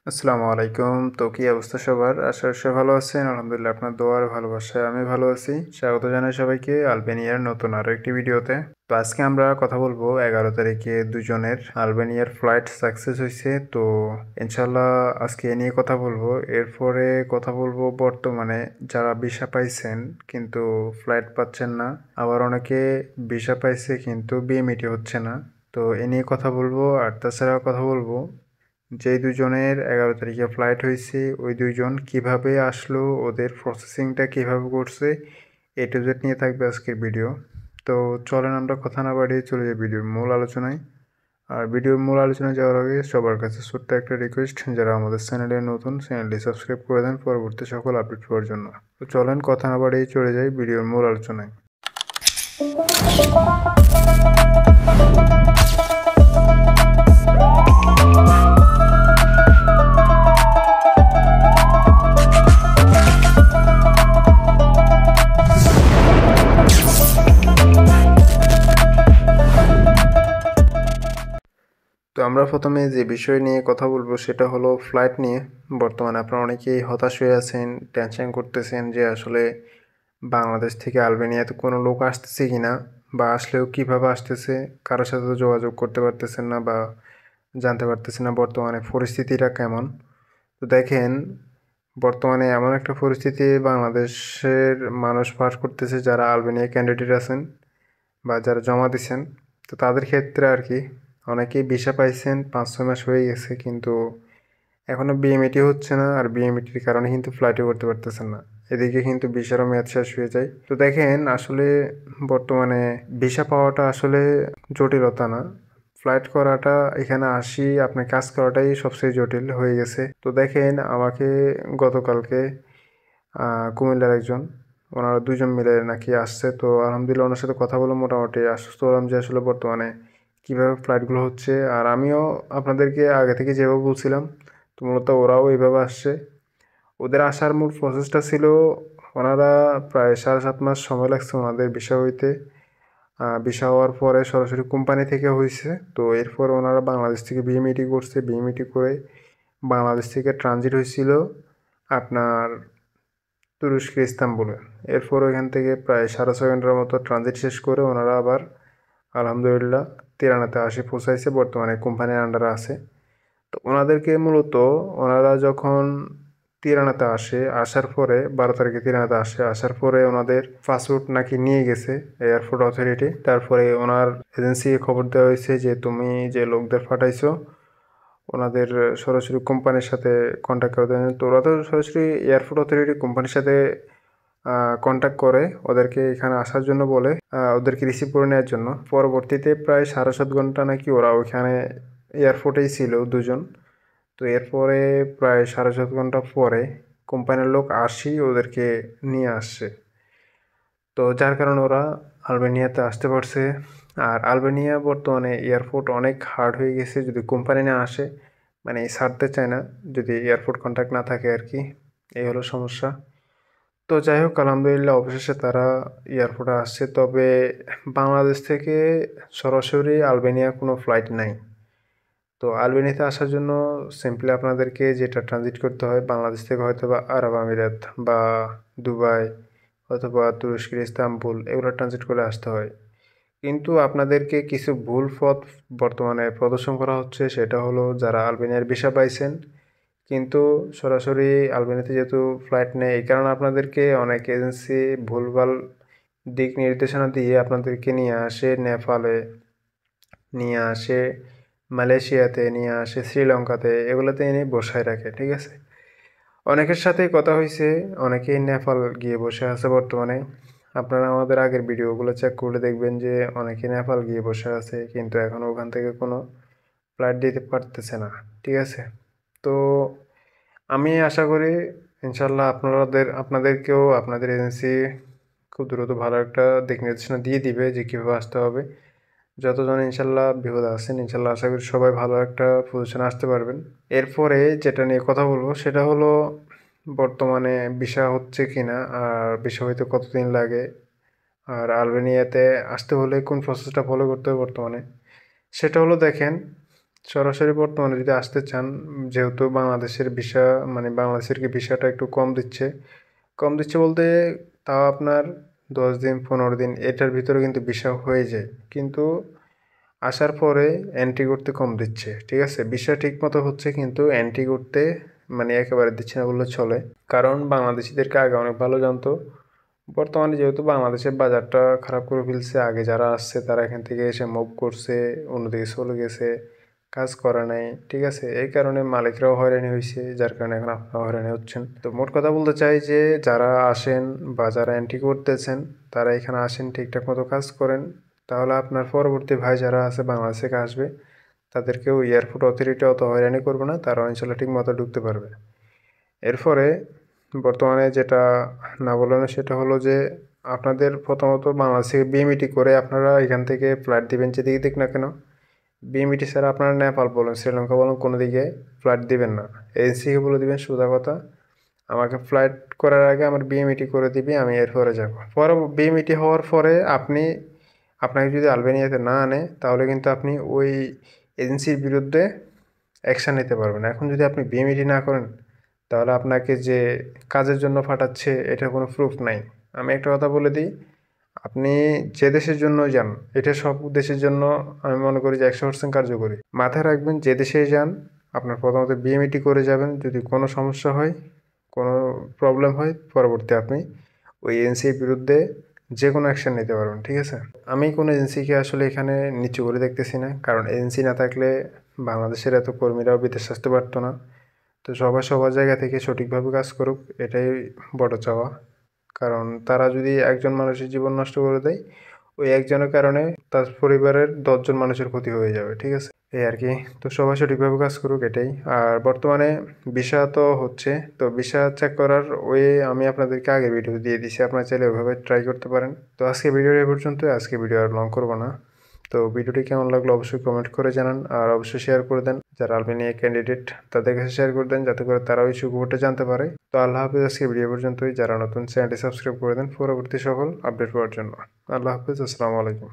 আসসালামু আলাইকুম। তো কি অবস্থা সবার? আশা করি সবাই ভালো আছেন। আলহামদুলিল্লাহ আপনার দোয়া আর ভালোবাসায় আমি ভালো আছি। স্বাগত জানাই সবাইকে আলবেনিয়ার নতুন আরো একটি ভিডিওতে। তো আজকে আমরা কথা বলবো 11 তারিখে দুজনের আলবেনিয়ার ফ্লাইট সাকসেস হইছে। তো ইনশাআল্লাহ আজকে এ নিয়ে কথা বলবো। এরপরে কথা বলবো বর্তমানে যারা ভিসা পাইছেন কিন্তু ফ্লাইট পাচ্ছেন না। আবার অনেকে ভিসা পাইছে কিন্তু বিএমইটি হচ্ছে না। তো এ নিয়ে কথা বলবো আর তাছাড়াও কথা বলবো যেই দুজনের 11 তারিখে ফ্লাইট হয়েছে ওই দুইজন কিভাবে আসলো, ওদের প্রসেসিংটা কিভাবে করছে, এ টু জেড নিয়ে থাকবে আজকের ভিডিও। তো চলেন আমরা কথা না বাড়িয়ে চলে যাই ভিডিওর মূল আলোচনায়। আর ভিডিওর মূল আলোচনায় যাওয়ার আগে সবার কাছে ছোট্ট একটা রিকোয়েস্ট, যারা আমাদের চ্যানেলে নতুন চ্যানেলটি সাবস্ক্রাইব করে দেন পরবর্তী সকল আপডেট পাওয়ার জন্য। তো চলেন কথা না বাড়িয়ে চলে যাই ভিডিওর মূল আলোচনায়। তো আমরা প্রথমে যে বিষয় নিয়ে কথা বলবো সেটা হলো ফ্লাইট নিয়ে। বর্তমানে আপনারা অনেকেই হতাশ হয়ে আছেন, টেনশন করতেছেন যে আসলে বাংলাদেশ থেকে আলবেনিয়াতে কোনো লোক আসতেছে কিনা, বা আসলেও কিভাবে আসতেছে, কারোর সাথে তো যোগাযোগ করতে পারতেছেন না বা জানতে পারতেছেন না বর্তমানে পরিস্থিতিটা কেমন। তো দেখেন, বর্তমানে এমন একটা পরিস্থিতি বাংলাদেশের মানুষ পাস করতেছে যারা আলবেনিয়া ক্যান্ডিডেট আছেন বা যারা জমা দিছেন। তো তাদের ক্ষেত্রে আর কি অনেকেই ভিসা পাইছেন, 5-6 মাস হয়ে গেছে কিন্তু এখনও বিএমইটি হচ্ছে না, আর বিএমইটির কারণে কিন্তু ফ্লাইটও করতে পারতেছেন না। এদিকে কিন্তু ভিসারও মেয়াদ শেষ হয়ে যায়। তো দেখেন আসলে বর্তমানে ভিসা পাওয়াটা আসলে জটিলতা না, ফ্লাইট করাটা, এখানে আসি আপনার কাজ করাটাই সবচেয়ে জটিল হয়ে গেছে। তো দেখেন আমাকে গতকালকে কুমিল্লার একজন, ওনারা দুজন মিলে নাকি আসছে। তো আলহামদুলিল্লাহ ওনার সাথে কথা বলে মোটামুটি আশ্বস্ত হলাম যে আসলে বর্তমানে কীভাবে ফ্লাইটগুলো হচ্ছে। আর আমিও আপনাদেরকে আগে থেকে যেভাবে বলছিলাম, তো মূলত ওরাও এইভাবে আসছে। ওদের আসার মূল প্রসেসটা ছিল, ওনারা প্রায় 7.5 মাস সময় লাগছে ওনাদের ভিসা হইতে। ভিসা হওয়ার পরে সরাসরি কোম্পানি থেকে হয়েছে। তো এরপর ওনারা বাংলাদেশ থেকে বিএমইটি করছে, বিএমইটি করে বাংলাদেশ থেকে ট্রানজিট হয়েছিল আপনার তুরস্কের ইস্তাম্বুলে। এরপর ওইখান থেকে প্রায় 6.5 ঘন্টার মতো ট্রানজিট শেষ করে ওনারা আবার আলহামদুলিল্লাহ তিরানাতে আসে পৌঁছাইছে, বর্তমানে কোম্পানির আন্ডারে আছে। তো ওনাদেরকে মূলত ওনারা যখন তিরানাতে আসে, আসার পরে 12 তারিখে তিরানাতে আসে, আসার পরে ওনাদের পাসপোর্ট নাকি নিয়ে গেছে এয়ারপোর্ট অথরিটি। তারপরে ওনার এজেন্সিকে খবর দেওয়া হয়েছে যে তুমি যে লোকদের পাঠাইছো ওনাদের সরাসরি কোম্পানির সাথে কন্ট্যাক্ট করে দেন। তো ওরা তো সরাসরি এয়ারপোর্ট অথরিটি কোম্পানির সাথে কন্ট্যাক্ট করে ওদেরকে এখানে আসার জন্য বলে, ওদেরকে রিসিভ করে নেওয়ার জন্য। পরবর্তীতে প্রায় 7.5 ঘন্টা নাকি ওরা ওইখানে এয়ারপোর্টেই ছিল দুজন। তো এরপরে প্রায় 7.5 ঘন্টা পরে কোম্পানির লোক আসি ওদেরকে নিয়ে আসছে। তো যার কারণে ওরা আলবেনিয়াতে আসতে পারছে। আর আলবেনিয়া বর্তমানে এয়ারপোর্ট অনেক হার্ড হয়ে গেছে, যদি কোম্পানি না আসে মানে ছাড়তে চায় না, যদি এয়ারপোর্ট কন্ট্যাক্ট না থাকে আর কি। এই হলো সমস্যা। তো যাই হোক আলহামদুলিল্লাহ অবশেষে তারা এয়ারপোর্টে আসছে। তবে বাংলাদেশ থেকে সরাসরি আলবেনিয়া কোনো ফ্লাইট নাই। তো আলবেনিয়াতে আসার জন্য সিম্পলি আপনাদেরকে যেটা ট্রানজিট করতে হয় বাংলাদেশ থেকে, হয়তো বা আরব আমিরাত বা দুবাই অথবা তুরস্কের ইস্তাম্বুল, এগুলো ট্রানজিট করে আসতে হয়। কিন্তু আপনাদেরকে কিছু ভুল পথ বর্তমানে প্রদর্শন করা হচ্ছে, সেটা হলো যারা আলবেনিয়ার ভিসা পাইছেন কিন্তু সরাসরি আলবেনিয়াতে যেহেতু ফ্লাইট নেই, এই কারণে আপনাদেরকে অনেক এজেন্সি ভুলভাল দিক নির্দেশনা দিয়ে আপনাদেরকে নিয়ে আসে নেপালে, নিয়ে আসে মালয়েশিয়াতে, নিয়ে আসে শ্রীলঙ্কাতে, এগুলোতে এনে বসায় রাখে। ঠিক আছে, অনেকের সাথেই কথা হয়েছে, অনেকেই নেপাল গিয়ে বসে আছে বর্তমানে। আপনারা আমাদের আগের ভিডিওগুলো চেক করলে দেখবেন যে অনেকে নেপাল গিয়ে বসে আছে কিন্তু এখনও ওখান থেকে কোনো ফ্লাইট দিতে পারতেছে না। ঠিক আছে, তো আমি আশা করি ইনশাল্লাহ আপনাদেরকেও আপনাদের এজেন্সি খুব দ্রুত ভালো একটা দিক নির্দেশনা দিয়ে দিবে যে কীভাবে আসতে হবে। যতজন ইনশাল্লাহ বিপদে আছেন ইনশাল্লাহ আশা করি সবাই ভালো একটা পজিশনে আসতে পারবেন। এরপরে যেটা নিয়ে কথা বলবো সেটা হলো বর্তমানে ভিসা হচ্ছে কিনা, আর ভিসা হইতে কতদিন লাগে, আর আলবেনিয়াতে আসতে হলে কোন প্রসেসটা ফলো করতে হবে বর্তমানে। সেটা হলো দেখেন, সরাসরি বর্তমানে যদি আসতে চান, যেহেতু বাংলাদেশের ভিসা মানে বাংলাদেশের কি ভিসাটা একটু কম দিচ্ছে বলতে তাও আপনার 10 দিন 15 দিন এটার ভিতরে কিন্তু ভিসা হয়ে যায়, কিন্তু আসার পরে এন্ট্রি করতে কম দিচ্ছে। ঠিক আছে, ভিসা ঠিক মতো হচ্ছে কিন্তু এন্ট্রি করতে মানে একেবারে দিচ্ছে না বললে চলে, কারণ বাংলাদেশিদেরকে আগে অনেক ভালো জানতো। বর্তমানে যেহেতু বাংলাদেশের বাজারটা খারাপ করে ফেলছে, আগে যারা আসছে তারা এখান থেকে এসে মুভ করছে, অন্যদিকে চলে গেছে, কাজ করে নাই। ঠিক আছে, এই কারণে মালিকরাও হয়রানি হয়েছে, যার কারণে এখন আপনারা হয়রানি হচ্ছেন। তো মোট কথা বলতে চাই যে যারা আসেন বা যারা এন্ট্রি করতেছেন তারা এখানে আসেন, ঠিকঠাক মতো কাজ করেন, তাহলে আপনার পরবর্তী ভাই যারা আছে বাংলাদেশ থেকে আসবে তাদেরকেও এয়ারপোর্ট অথরিটি অত হয়রানি করবে না, তারা ইনশাল্লাহ ঠিক মতো ঢুকতে পারবে। এরপরে বর্তমানে যেটা না বলানো সেটা হলো যে আপনাদের প্রথমত বাংলাদেশ থেকে বিএমইটি করে আপনারা এখান থেকে ফ্লাইট দিবেন যেদিকে দিক না কেন। বিএমইটি ছাড়া আপনারা নেপাল বলুন, শ্রীলঙ্কা বলুন, কোনো দিকে ফ্লাইট দিবেন না। এজেন্সিকে বলে দিবেন সোজা কথা, আমাকে ফ্লাইট করার আগে আমার বিএমইটি করে দিবি, আমি এরপরে যাব। পরে বিএমইটি হওয়ার পরে আপনাকে যদি আলবেনিয়াতে না আনে তাহলে কিন্তু আপনি ওই এজেন্সির বিরুদ্ধে অ্যাকশান নিতে পারবেন। এখন যদি আপনি বিএমইটি না করেন তাহলে আপনাকে যে কাজের জন্য পাঠাচ্ছে এটার কোনো প্রুফ নাই। আমি একটা কথা বলে দিই, আপনি যে দেশের জন্য যান এটা সব দেশের জন্য আমি মনে করি যে 100% কার্যকরী। মাথায় রাখবেন, যে দেশেই যান আপনার প্রথমত বিএমইটি করে যাবেন, যদি কোনো সমস্যা হয়, কোনো প্রবলেম হয়, পরবর্তী আপনি ওই এজেন্সির বিরুদ্ধে যে কোনো অ্যাকশন নিতে পারবেন। ঠিক আছে, আমি কোনো এজেন্সিকে আসলে এখানে নিচু করে দেখতেছি না, কারণ এজেন্সি না থাকলে বাংলাদেশের এত কর্মীরাও বিদেশ আসতে পারতো না। তো সবাই সবার জায়গা থেকে সঠিকভাবে কাজ করুক, এটাই বড় চাওয়া। কারণ তারা যদি একজন মানুষের জীবন নষ্ট করে দেয়, ওই একজনের কারণে তার পরিবারের 10জন মানুষের ক্ষতি হয়ে যাবে। ঠিক আছে, এই আর কি। তো সবাই সঠিকভাবে কাজ করুক, এটাই। আর বর্তমানে ভিসা তো হচ্ছে, তো ভিসা চেক করার ওয়ে আমি আপনাদেরকে আগে ভিডিও দিয়ে দিছি, আপনারা চাইলে ওইভাবে ট্রাই করতে পারেন। তো আজকে ভিডিও এ পর্যন্ত, আজকে ভিডিও আর লং করবো না। তো ভিডিওটি কেমন লাগলো অবশ্যই কমেন্ট করে জানান, আর অবশ্যই শেয়ার করে দেন যারা আলবেনিয়া ক্যান্ডিডেট তাদের কাছে শেয়ার করে দেন, যাতে করে তারাও এই সুখবরটা জানতে পারে। তো আল্লাহ হাফিজ, আজকে ভিডিও পর্যন্তই। যারা নতুন চ্যানেলটি সাবস্ক্রাইব করে দেন পরবর্তী সকল আপডেট পাওয়ার জন্য। আল্লাহ হাফিজ, আসসালামু আলাইকুম।